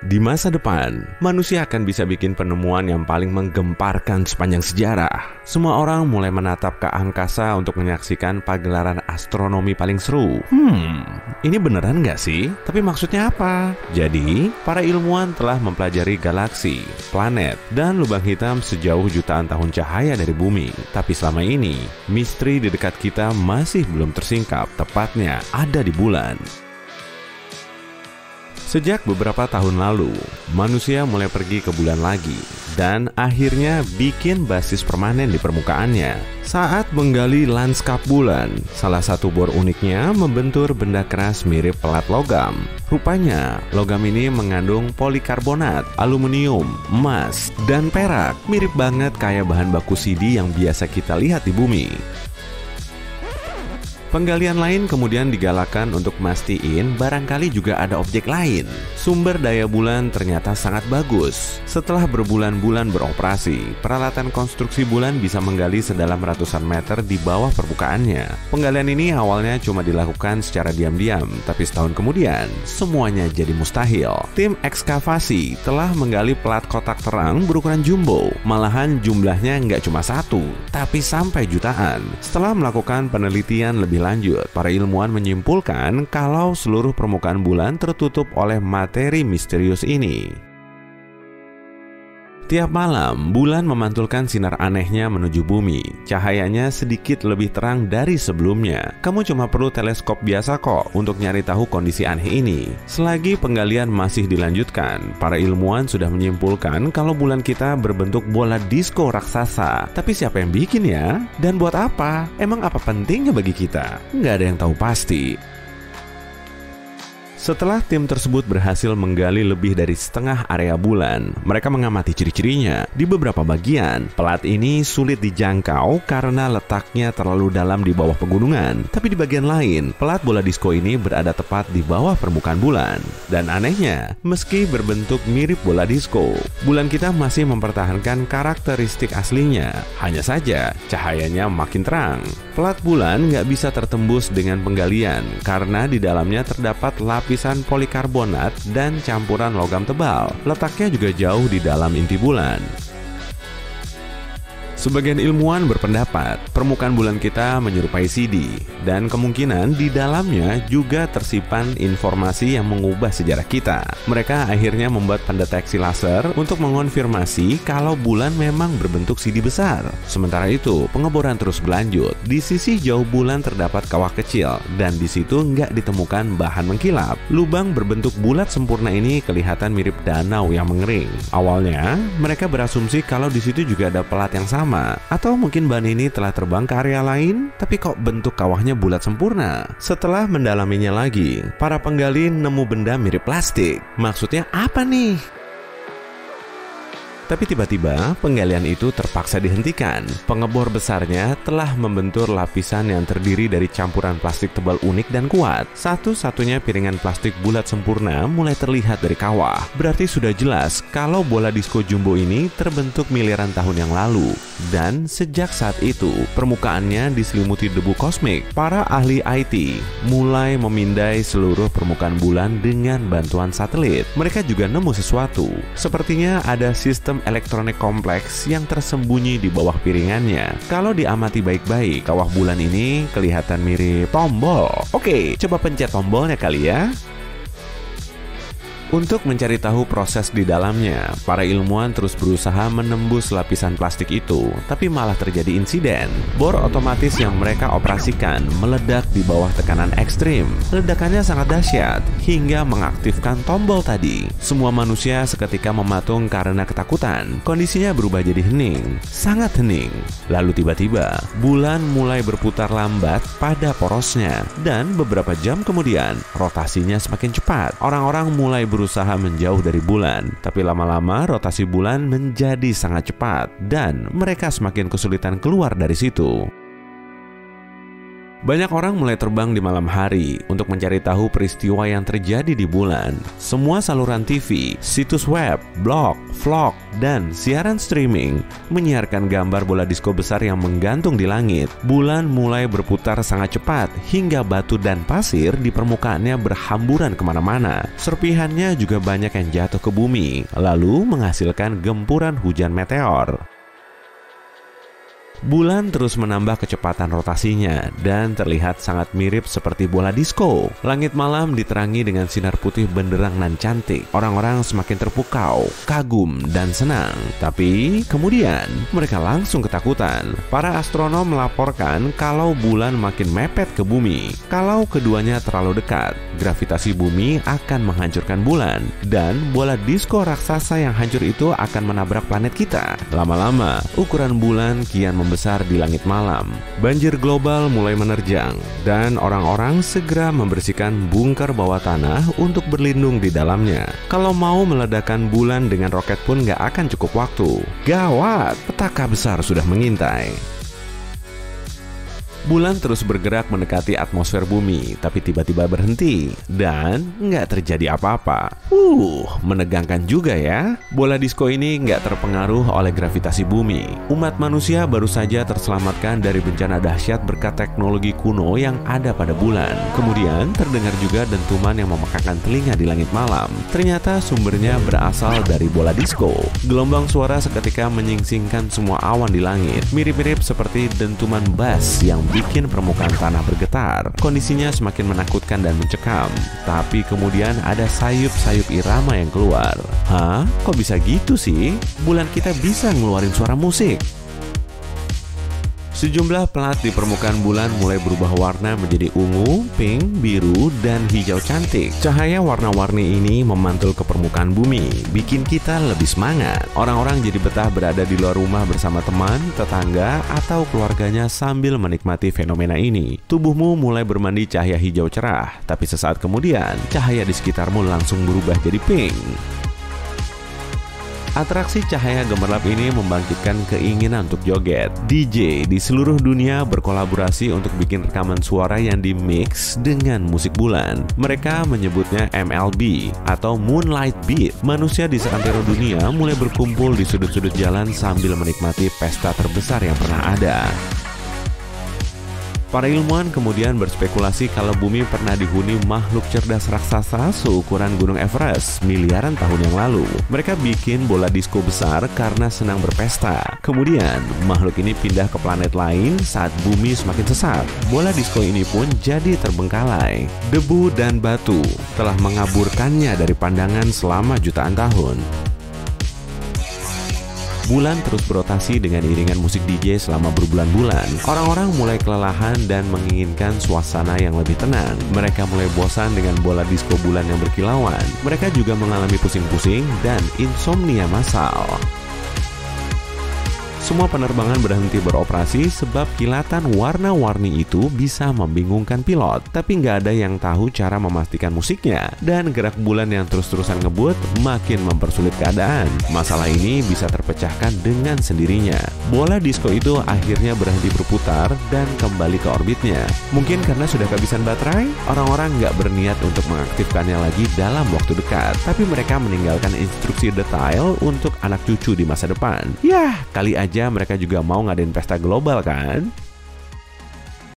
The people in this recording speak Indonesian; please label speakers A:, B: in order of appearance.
A: Di masa depan, manusia akan bisa bikin penemuan yang paling menggemparkan sepanjang sejarah. Semua orang mulai menatap ke angkasa untuk menyaksikan pagelaran astronomi paling seru. Ini beneran nggak sih? Tapi maksudnya apa? Jadi, para ilmuwan telah mempelajari galaksi, planet, dan lubang hitam sejauh jutaan tahun cahaya dari bumi. Tapi selama ini, misteri di dekat kita masih belum tersingkap, tepatnya ada di bulan. Sejak beberapa tahun lalu, manusia mulai pergi ke bulan lagi dan akhirnya bikin basis permanen di permukaannya. Saat menggali lanskap bulan, salah satu bor uniknya membentur benda keras mirip pelat logam. Rupanya, logam ini mengandung polikarbonat, aluminium, emas, dan perak. Mirip banget kayak bahan baku CD yang biasa kita lihat di bumi. Penggalian lain kemudian digalakan untuk mastiin barangkali juga ada objek lain. Sumber daya bulan ternyata sangat bagus. Setelah berbulan-bulan beroperasi, peralatan konstruksi bulan bisa menggali sedalam ratusan meter di bawah permukaannya. Penggalian ini awalnya cuma dilakukan secara diam-diam, tapi setahun kemudian semuanya jadi mustahil. Tim ekskavasi telah menggali pelat kotak terang berukuran jumbo. Malahan jumlahnya nggak cuma satu, tapi sampai jutaan. Setelah melakukan penelitian lebih lanjut, para ilmuwan menyimpulkan kalau seluruh permukaan bulan tertutup oleh materi misterius ini. Tiap malam, bulan memantulkan sinar anehnya menuju bumi. Cahayanya sedikit lebih terang dari sebelumnya. Kamu cuma perlu teleskop biasa kok untuk nyari tahu kondisi aneh ini. Selagi penggalian masih dilanjutkan, para ilmuwan sudah menyimpulkan kalau bulan kita berbentuk bola disko raksasa. Tapi siapa yang bikin ya? Dan buat apa? Emang apa pentingnya bagi kita? Nggak ada yang tahu pasti. Setelah tim tersebut berhasil menggali lebih dari setengah area bulan, mereka mengamati ciri-cirinya. Di beberapa bagian, pelat ini sulit dijangkau karena letaknya terlalu dalam di bawah pegunungan. Tapi di bagian lain, pelat bola disko ini berada tepat di bawah permukaan bulan. Dan anehnya, meski berbentuk mirip bola disko, bulan kita masih mempertahankan karakteristik aslinya. Hanya saja, cahayanya makin terang. Pelat bulan nggak bisa tertembus dengan penggalian karena di dalamnya terdapat lapisan polikarbonat dan campuran logam tebal. Letaknya juga jauh di dalam inti bulan. Sebagian ilmuwan berpendapat permukaan bulan kita menyerupai CD dan kemungkinan di dalamnya juga tersimpan informasi yang mengubah sejarah kita. Mereka akhirnya membuat pendeteksi laser untuk mengonfirmasi kalau bulan memang berbentuk CD besar. Sementara itu, pengeboran terus berlanjut. Di sisi jauh bulan terdapat kawah kecil dan di situ nggak ditemukan bahan mengkilap. Lubang berbentuk bulat sempurna ini kelihatan mirip danau yang mengering. Awalnya, mereka berasumsi kalau di situ juga ada pelat yang sama. Atau mungkin bahan ini telah terbang ke area lain, tapi kok bentuk kawahnya bulat sempurna? Setelah mendalaminya lagi, para penggali nemu benda mirip plastik. Maksudnya apa nih? Tapi tiba-tiba penggalian itu terpaksa dihentikan. Pengebor besarnya telah membentur lapisan yang terdiri dari campuran plastik tebal unik dan kuat. Satu-satunya piringan plastik bulat sempurna mulai terlihat dari kawah. Berarti sudah jelas kalau bola disko jumbo ini terbentuk miliaran tahun yang lalu. Dan sejak saat itu, permukaannya diselimuti debu kosmik. Para ahli IT mulai memindai seluruh permukaan bulan dengan bantuan satelit. Mereka juga nemu sesuatu. Sepertinya ada sistem elektronik kompleks yang tersembunyi di bawah piringannya. Kalau diamati baik-baik, kawah bulan ini kelihatan mirip tombol. Oke, coba pencet tombolnya kali ya. Untuk mencari tahu proses di dalamnya, para ilmuwan terus berusaha menembus lapisan plastik itu, tapi malah terjadi insiden. Bor otomatis yang mereka operasikan meledak di bawah tekanan ekstrim. Ledakannya sangat dahsyat, hingga mengaktifkan tombol tadi. Semua manusia seketika mematung karena ketakutan. Kondisinya berubah jadi hening, sangat hening. Lalu tiba-tiba, bulan mulai berputar lambat pada porosnya, dan beberapa jam kemudian, rotasinya semakin cepat. Orang-orang mulai berusaha menjauh dari bulan, tapi lama-lama rotasi bulan menjadi sangat cepat dan mereka semakin kesulitan keluar dari situ. Banyak orang mulai terbang di malam hari untuk mencari tahu peristiwa yang terjadi di bulan. Semua saluran TV, situs web, blog, vlog, dan siaran streaming menyiarkan gambar bola disko besar yang menggantung di langit. Bulan mulai berputar sangat cepat hingga batu dan pasir di permukaannya berhamburan kemana-mana. Serpihannya juga banyak yang jatuh ke bumi, lalu menghasilkan gempuran hujan meteor. Bulan terus menambah kecepatan rotasinya dan terlihat sangat mirip seperti bola disko. Langit malam diterangi dengan sinar putih benderang nan cantik. Orang-orang semakin terpukau, kagum, dan senang. Tapi kemudian mereka langsung ketakutan. Para astronom melaporkan kalau bulan makin mepet ke bumi. Kalau keduanya terlalu dekat, gravitasi bumi akan menghancurkan bulan. Dan bola disko raksasa yang hancur itu akan menabrak planet kita. Lama-lama, ukuran bulan kian besar di langit malam. Banjir global mulai menerjang dan orang-orang segera membersihkan bunker bawah tanah untuk berlindung di dalamnya. Kalau mau meledakkan bulan dengan roket pun nggak akan cukup waktu. Gawat, petaka besar sudah mengintai. Bulan terus bergerak mendekati atmosfer bumi, tapi tiba-tiba berhenti dan nggak terjadi apa-apa. Menegangkan juga ya. Bola disko ini nggak terpengaruh oleh gravitasi bumi. Umat manusia baru saja terselamatkan dari bencana dahsyat berkat teknologi kuno yang ada pada bulan. Kemudian terdengar juga dentuman yang memekakan telinga di langit malam. Ternyata sumbernya berasal dari bola disko. Gelombang suara seketika menyingsingkan semua awan di langit, mirip-mirip seperti dentuman bass yang bikin permukaan tanah bergetar. Kondisinya semakin menakutkan dan mencekam. Tapi kemudian ada sayup-sayup irama yang keluar. Hah? Kok bisa gitu sih? Bulan kita bisa ngeluarin suara musik. Sejumlah pelat di permukaan bulan mulai berubah warna menjadi ungu, pink, biru, dan hijau cantik. Cahaya warna-warni ini memantul ke permukaan bumi, bikin kita lebih semangat. Orang-orang jadi betah berada di luar rumah bersama teman, tetangga, atau keluarganya sambil menikmati fenomena ini. Tubuhmu mulai bermandi cahaya hijau cerah, tapi sesaat kemudian, cahaya di sekitarmu langsung berubah jadi pink. Atraksi cahaya gemerlap ini membangkitkan keinginan untuk joget. DJ di seluruh dunia berkolaborasi untuk bikin rekaman suara yang dimix dengan musik bulan. Mereka menyebutnya MLB atau Moonlight Beat. Manusia di seantero dunia mulai berkumpul di sudut-sudut jalan sambil menikmati pesta terbesar yang pernah ada. Para ilmuwan kemudian berspekulasi kalau bumi pernah dihuni makhluk cerdas raksasa seukuran Gunung Everest miliaran tahun yang lalu. Mereka bikin bola disko besar karena senang berpesta. Kemudian, makhluk ini pindah ke planet lain saat bumi semakin sesat. Bola disko ini pun jadi terbengkalai. Debu dan batu telah mengaburkannya dari pandangan selama jutaan tahun. Bulan terus berotasi dengan iringan musik DJ selama berbulan-bulan. Orang-orang mulai kelelahan dan menginginkan suasana yang lebih tenang. Mereka mulai bosan dengan bola disko bulan yang berkilauan. Mereka juga mengalami pusing-pusing dan insomnia massal. Semua penerbangan berhenti beroperasi sebab kilatan warna-warni itu bisa membingungkan pilot. Tapi nggak ada yang tahu cara memastikan musiknya. Dan gerak bulan yang terus-terusan ngebut makin mempersulit keadaan. Masalah ini bisa terpecahkan dengan sendirinya. Bola disko itu akhirnya berhenti berputar dan kembali ke orbitnya. Mungkin karena sudah kehabisan baterai, orang-orang nggak berniat untuk mengaktifkannya lagi dalam waktu dekat. Tapi mereka meninggalkan instruksi detail untuk anak cucu di masa depan. Yah, kali aja mereka juga mau ngadain pesta global kan?